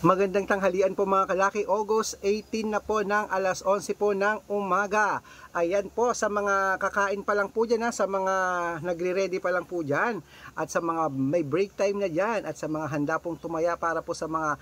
Magandang tanghalian po mga kalaki, August 18 na po ng alas 11 po ng umaga. Ayan po sa mga kakain pa lang po dyan, sa mga nagre-ready pa lang po dyan, at sa mga may break time na dyan, at sa mga handa pong tumaya para po sa mga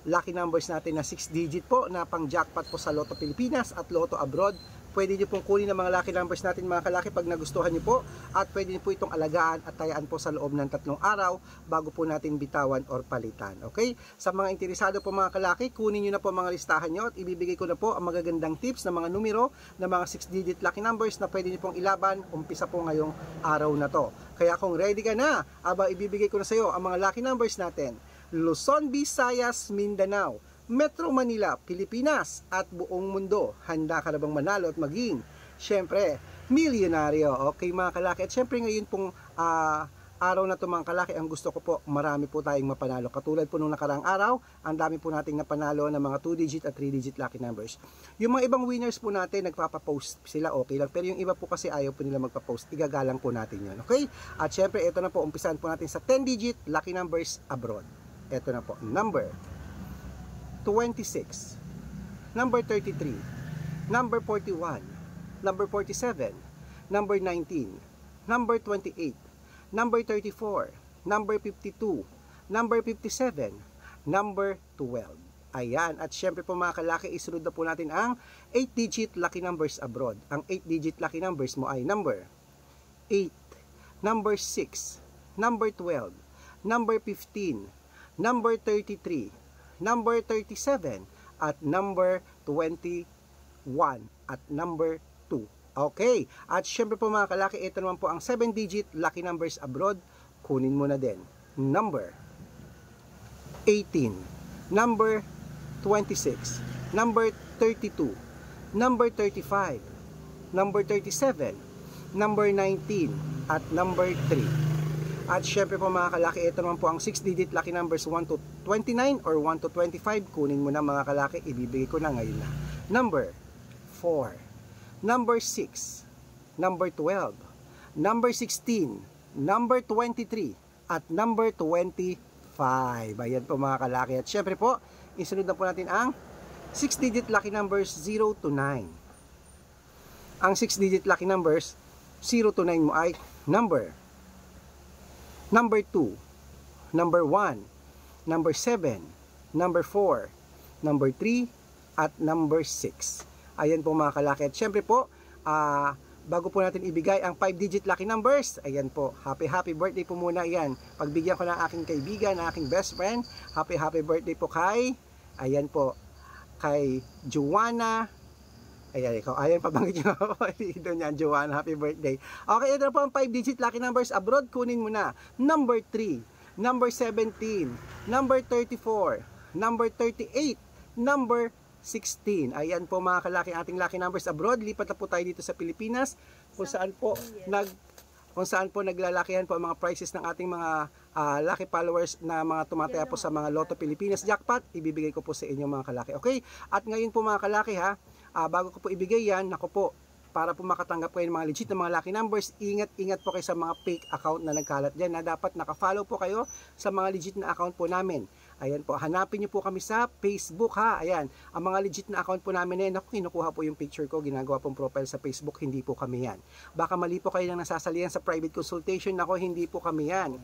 lucky numbers natin na 6 digit po na pang jackpot po sa Lotto Pilipinas at Lotto Abroad. Pwede nyo pong kunin ang mga lucky numbers natin mga kalaki pag nagustuhan nyo po, at pwede nyo po itong alagaan at tayaan po sa loob ng 3 araw bago po natin bitawan or palitan. Okay? Sa mga interesado po mga kalaki, kunin nyo na po mga listahan nyo at ibibigay ko na po ang magagandang tips na mga numero na mga 6 digit lucky numbers na pwede nyo pong ilaban umpisa po ngayong araw na to. Kaya kung ready ka na, ibibigay ko na sa iyo ang mga lucky numbers natin. Luzon, Visayas, Mindanao, Metro Manila, Pilipinas at buong mundo. Handa ka na bang manalo at maging, syempre, milyonaryo? Okay mga kalaki, at syempre ngayon pong araw na ito mga kalaki, ang gusto ko po, marami po tayong mapanalo. Katulad po nung nakarang araw, ang dami po nating napanalo ng mga 2 digit at 3 digit lucky numbers. Yung mga ibang winners po natin, nagpapapost sila, okay lang. Pero yung iba po kasi ayaw po nila magpapost, igagalang po natin yun, okay? At syempre, ito na po, umpisahan po natin sa 10 digit lucky numbers abroad. Ito na po, number 26, number 33, number 41, number 47, number 19, number 28, number 34, number 52, number 57, number 12. Ayan, at syempre po mga kalaki, isunod na po natin ang 8-digit lucky numbers abroad. Ang 8-digit lucky numbers mo ay number 8, number 6, number 12, number 15, number 33, number 37, at number 21, at number 2. Okay, at syempre po mga kalaki, ito naman po ang 7-digit lucky numbers abroad. Kunin mo na din. Number 18, number 26, number 32, number 35, number 37, number 19, at number 3. At syempre po mga kalaki, ito naman po ang 6-digit lucky numbers 1 to 29 or 1 to 25. Kunin mo na mga kalaki, ibibigay ko na ngayon na. Number 4, number 6, number 12, number 16, number 23, at number 25. Ayan po mga kalaki. At syempre po, isunod na po natin ang 6-digit lucky numbers 0 to 9. Ang 6-digit lucky numbers 0 to 9 mo ay number 2, number 1, number 7, number 4, number 3, at number 6. Ayan po mga kalaki. At syempre po, bago po natin ibigay ang 5-digit lucky numbers, ayan po, happy birthday po muna yan. Pagbigyan ko ng aking kaibigan, aking best friend, happy birthday po kay, ayan po, kay Joanna. Ayan, ikaw, ayan, pabanggit nyo ako. Doon yan, Joanna, happy birthday. Okay, ito na po ang 5-digit lucky numbers abroad. Kunin mo na. Number 3, number 17, number 34, number 38, number 16. Ayan po mga kalaki, ating lucky numbers abroad. Lipat na po tayo dito sa Pilipinas, kung saan po naglalakihan po ang mga prices ng ating mga lucky followers na mga tumataya po sa mga Lotto Pilipinas jackpot. Ibibigay ko po sa inyo mga kalaki. Okay? At ngayon po mga kalaki bago ko po ibigay yan, ako po, para po makatanggap kayo ng mga legit na mga lucky numbers, ingat po kayo sa mga fake account na nagkalat dyan, na dapat nakafollow po kayo sa mga legit na account po namin. Ayan po, hanapin nyo po kami sa Facebook Ayan, ang mga legit na account po namin kinukuha po yung picture ko, ginagawa pong profile sa Facebook, hindi po kami yan. Baka mali po kayo nang nasasalihan sa private consultation, hindi po kami yan.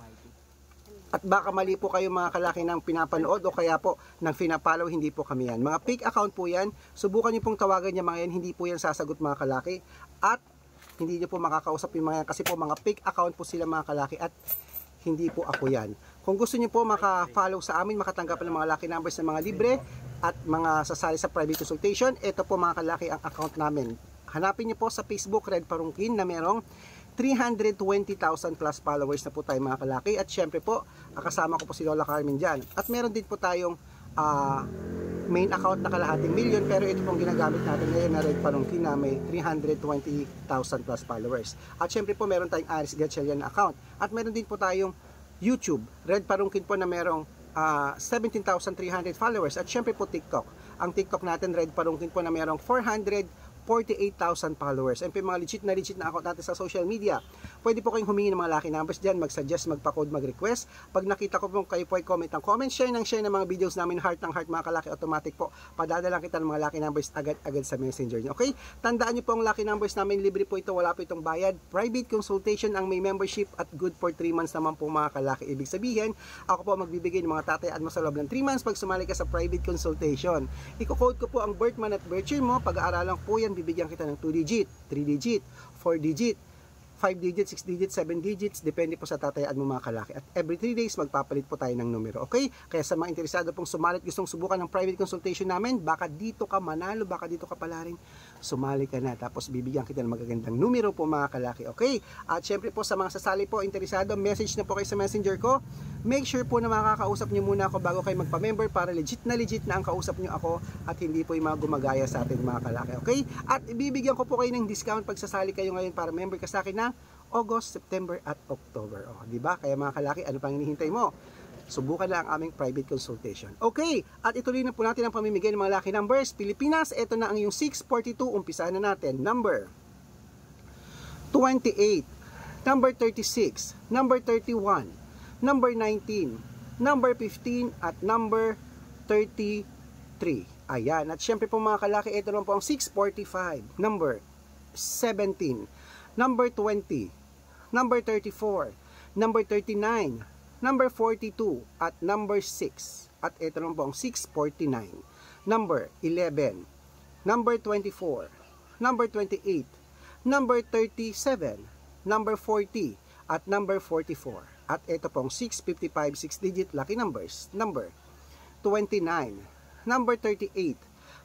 At baka mali po kayo mga kalaki ng pinapanood o kaya po ng pinapollow, hindi po kami yan. Mga fake account po yan, subukan nyo pong tawagan niya mga yan, hindi po yan sasagot mga kalaki. At hindi nyo po makakausap yung mga yan, kasi po mga fake account po sila mga kalaki, at hindi po ako yan. Kung gusto nyo po maka-follow sa amin, makatanggap ng mga lucky numbers ng mga libre at mga sasali sa private consultation, ito po mga kalaki ang account namin. Hanapin nyo po sa Facebook, Red Parungkin, na merong 320,000 plus followers na po tayo mga kalaki. At syempre po, kasama ko po si Lola Carmen dyan. At meron din po tayong main account na kalahating million, pero ito pong ginagamit natin ngayon na Red Parungkin na may 320,000 plus followers. At syempre po, meron tayong Aris Gatchalian na account. At meron din po tayong YouTube, Red Parungkin po, na merong 17,300 followers. At syempre po TikTok. Ang TikTok natin, Red Parungkin po, na merong 440,000 48,000 followers. And mga legit na account natin sa social media. Pwede po kayong humingi ng mga lucky numbers dyan, mag-suggest, magpa-code, mag-request. Pag nakita ko po kayo po ay comment ng comment, share ng mga videos namin, heart ng heart, mga kalaki, automatic po. Padadala kita ng mga lucky numbers agad-agad sa messenger nyo. Okay? Tandaan nyo po ang lucky numbers namin, libre po ito, wala po itong bayad. Private consultation ang may membership at good for 3 months naman po mga kalaki. Ibig sabihin, ako po magbibigay ng mga tatayaan mo sa loob ng 3 months pag sumali ka sa private consultation. Iko-code ko po ang birth month at birth year mo, pag-aaralan po yan, bibigyan kita ng 2 digit, 3 digit, 4 digit, 5 digits, 6 digits, 7 digits, depende po sa tatayaan mo mga kalaki. At every 3 days, magpapalit po tayo ng numero. Okay? Kaya sa mga interesado pong sumalit, gustong subukan ng private consultation namin, baka dito ka manalo, baka dito ka pala rin, sumali ka na. Tapos bibigyan kita ng magagandang numero po mga kalaki. Okay? At syempre po sa mga sasali po, interesado, message na po kayo sa messenger ko. Make sure po na makakausap nyo muna ako bago kayo magpa-member para legit na ang kausap nyo ako at hindi po yung mga gumagaya sa atin mga kalaki. Okay? At ibibigyan ko po kayo ng discount pag sasali kayo ngayon para member ka sa akin na August, September at October. O, di ba? Kaya mga kalaki, ano pang hinihintay mo? Subukan na ang aming private consultation. Okay, at ituloy na po natin ang pamimigay ng mga lucky numbers. Pilipinas, ito na ang yung 642. Umpisahan na natin. Number 28, number 36, number 31, number 19, number 15, at number 33. Ayan. At syempre po mga kalaki, ito naman po ang 645, number 17, number 20, number 34, number 39, number 42, at number 6. At ito naman po ang 649, number 11, number 24, number 28, number 37, number 40, at number 44. At ito pong 655, 6-digit lucky numbers, number 29, number 38,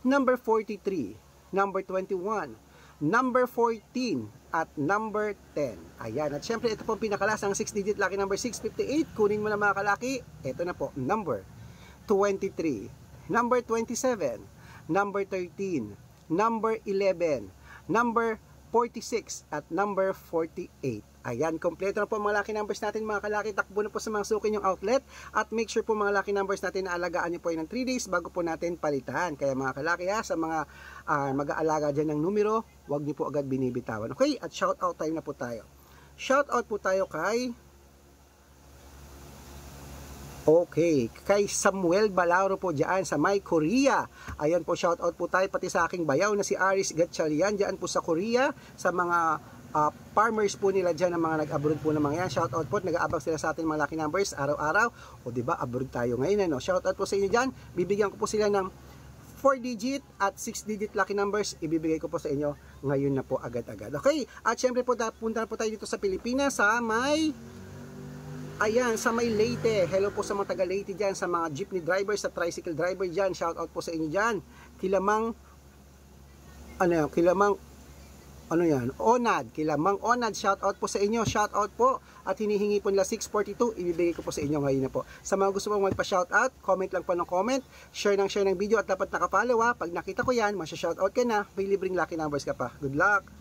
number 43, number 21, number 14, at number 10. Ayan. At syempre, ito po pinakalasang 6-digit lucky number 658. Kunin mo na mga kalaki. Ito na po, number 23, number 27, number 13, number 11, number 46, at number 48. Ayan, kompleto na po mga lucky numbers natin mga kalaki. Takbo na po sa mga suki yung outlet. At make sure po mga lucky numbers natin na alagaan nyo po yun ng 3 days bago po natin palitan. Kaya mga kalaki ha, sa mga mag-aalaga dyan ng numero, huwag nyo po agad binibitawan. Okay, at shout out time na po tayo. Shout out po tayo kay kay Samuel Balauro po dyan sa May Korea. Ayan po, shout out po tayo pati sa aking bayaw na si Aris Gatchalian dyan po sa Korea, sa mga farmers po nila dyan, ang mga nag-abroad po ng mga yan. Shout out po, nag-aabang sila sa atin mga lucky numbers araw-araw. O diba, abroad tayo ngayon ano. Shout out po sa inyo dyan. Bibigyan ko po sila ng 4-digit at 6-digit lucky numbers. Ibibigay ko po sa inyo ngayon na po agad-agad. Okay, at syempre po punta na po tayo dito sa Pilipinas sa may sa may Leyte. Hello po sa mga taga Leyte dyan, sa mga jeepney drivers, sa tricycle driver dyan. Shout out po sa inyo dyan. Kilamang Onad, shout out po sa inyo, shout out po. At hinihingi po nila 642, ibibigay ko po sa inyo ngayon na po. Sa mga gusto mong magpa-shout out, comment lang po ng comment, share ng video, at dapat nakapollow ha. Pag nakita ko yan, masya-shout out ka na, may libreng lucky numbers ka pa. Good luck!